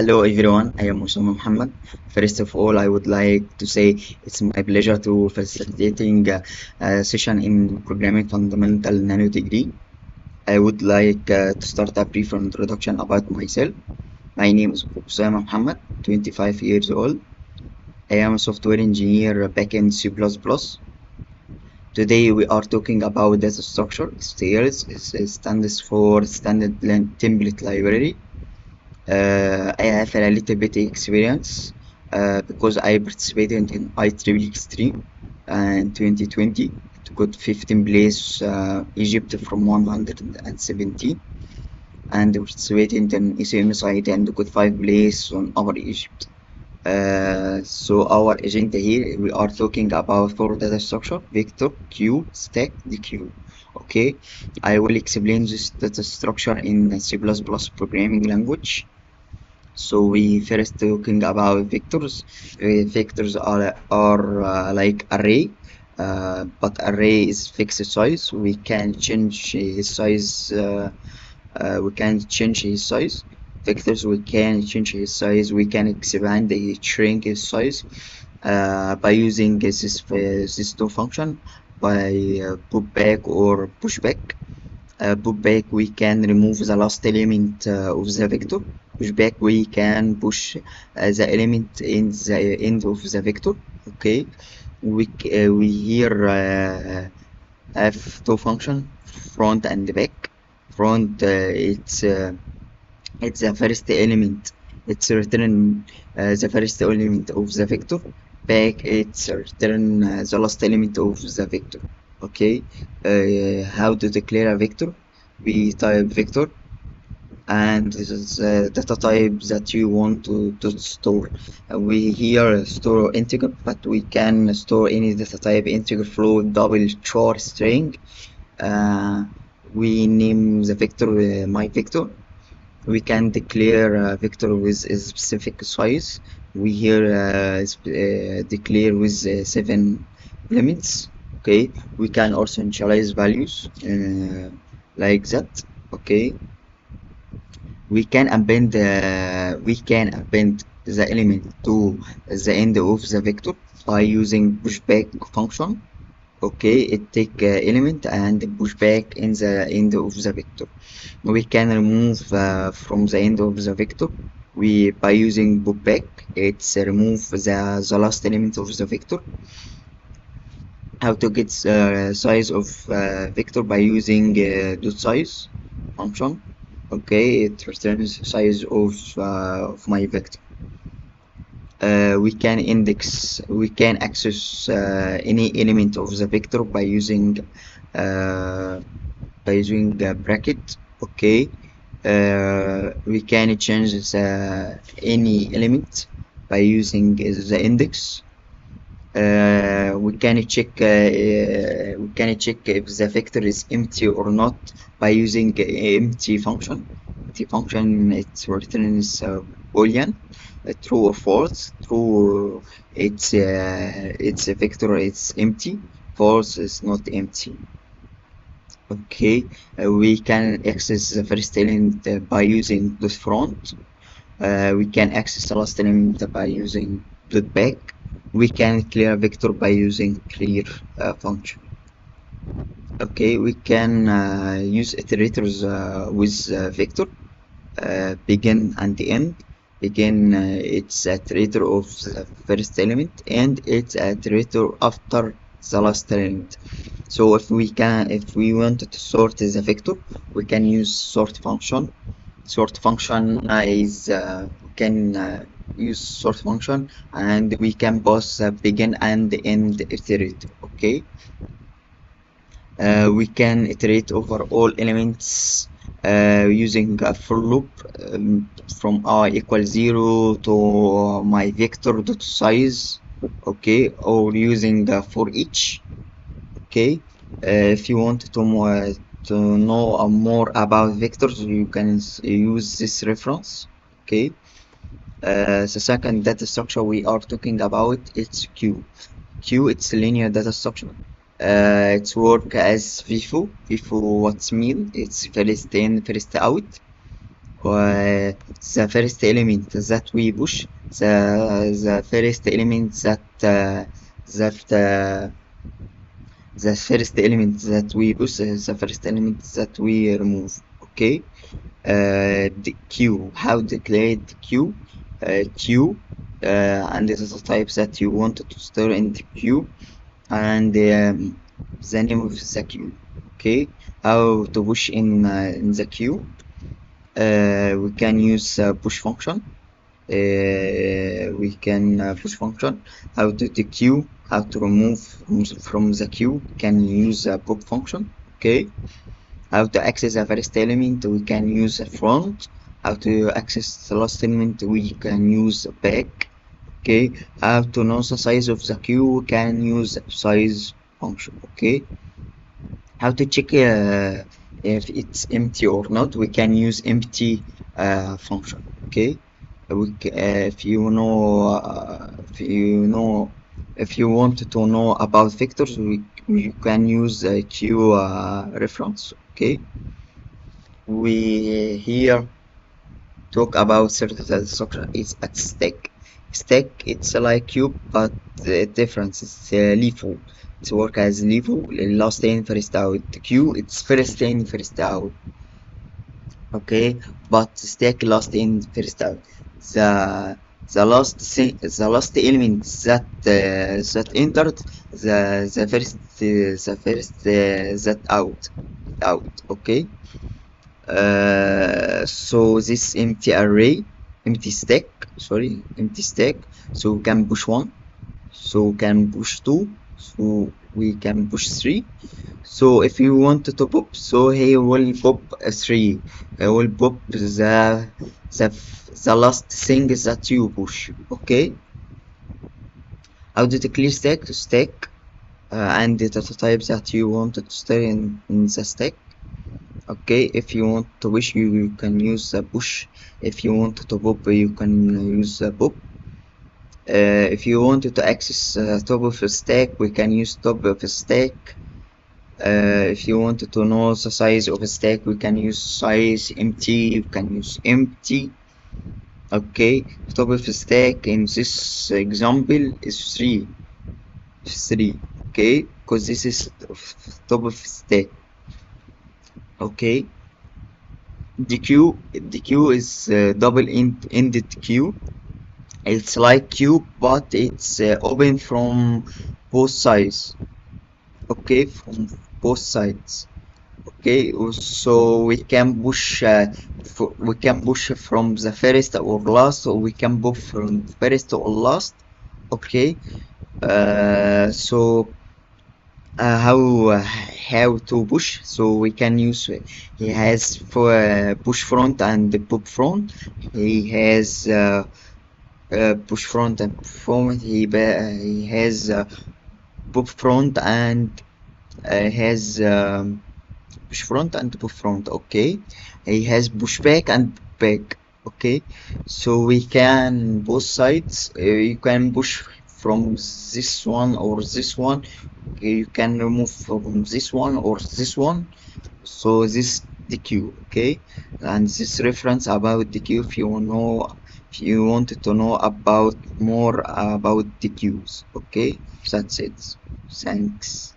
Hello everyone, I am Usama Muhammad. First of all, I would like to say it's my pleasure to facilitating a session in programming fundamental nano degree. I would like to start a brief introduction about myself. My name is Usama Muhammad, 25 years old. I am a software engineer back in C++. Today we are talking about data structure. STLs stands for Standard Template Library. I have a little bit experience because I participated in IEEE Extreme in 2020. It got 15 place Egypt from 117, and participated in ECM side and got 5 place on our Egypt. So our agenda here, we are talking about four data structure: vector, queue, stack, deque. Okay, I will explain this data structure in C++ programming language. So we first talking about vectors. Vectors are like array, but array is fixed size. We can change his size. We can change his size. Vectors we can change his size. We can expand the shrink his size by using this two function by put back or push back. Put back we can remove the last element of the vector. Push back we can push the element in the end of the vector. Okay, we here have two function, front and back. Front it's the first element, it's return the first element of the vector. Back it's return the last element of the vector. Okay, how to declare a vector? We type vector, and this is data type that you want to store. We here store integer, but we can store any data type: integer, float, double, char, string. We name the vector my vector. We can declare a vector with a specific size. We here declare with 7 elements. Okay, we can also initialize values like that. Okay, we can append the element to the end of the vector by using pushback function. Okay, it take element and push back in the end of the vector. We can remove from the end of the vector by using put back. It's remove the last element of the vector. How to get size of vector? By using dot size function. Okay, it returns size of my vector. We can access any element of the vector by using the bracket. Okay, we can change any element by using the index. We can check if the vector is empty or not by using empty function. Empty function, it returns boolean, true or false. True, it's a vector, it's empty. False is not empty. Okay, we can access the first element by using the front. We can access the last element by using dot back. We can clear a vector by using clear function. Okay, we can use iterators with vector, begin and end. Begin, it's iterator of the first element, and it's iterator after the last element. So if we wanted to sort the vector, we can use sort function. Sort function is use sort function, and we can pass begin and end iterator. Okay, we can iterate over all elements using a for loop from I equals 0 to my vector dot size. Okay, or using for each. Okay, if you want to know more about vectors, you can use this reference. Okay, the second data structure we are talking about, it's queue. Queue, it's a linear data structure. It's work as FIFO. FIFO, what's mean? It's first in, first out. the first element that we push, the first element that the first element that we push, the first element that we remove. Okay. The queue, how declare the queue, queue, and this is the types that you want to store in the queue, and the name of the queue. Okay, how to push in the queue. We can use push function. We can push function. How to the queue, how to remove from the queue. Can use pop function. Okay. How to access the first element, we can use a front. How to access the last element, we can use a back. Okay. How to know the size of the queue, we can use size function. Okay. How to check if it's empty or not, we can use empty function. Okay. If you know if you want to know about vectors, we can use q reference. Okay. We here talk about certain structure is at stack. Stack, it's like cube, but the difference is level. It's work as level, last in first out. Queue, it's first in first out. Okay, but stack last in first out. The the last element that entered the first that out. Okay. So this empty stack, so we can push one, so we can push two, so we can push three. So if you want to pop, so he will pop three. He will pop the last thing that you push. Okay. How to clear stack and the data types that you want to stay in the stack. Okay, if you want to push, you can use a push. If you want to pop, you can use a pop. If you wanted to access top of a stack, we can use top of a stack. If you wanted to know the size of a stack, we can use size empty. You can use empty. Okay, top of a stack in this example is three. Okay, because this is top of stack. Okay. The queue is double-ended queue. It's like queue, but it's open from both sides. Okay, from both sides. Okay, so we can push from the first or last, or we can push from first or last. Okay, so how to push, so we can use he has for push front and pop front. He has push front and pop front. He has pop front and has push front and pop front. Okay, he has push back and back. Okay, so we can both sides. You can push from this one or this one. You can remove from this one or this one. So this the queue. Okay, and this reference about the queue, if you wanted to know about more about the queues. Okay, that's it. Thanks.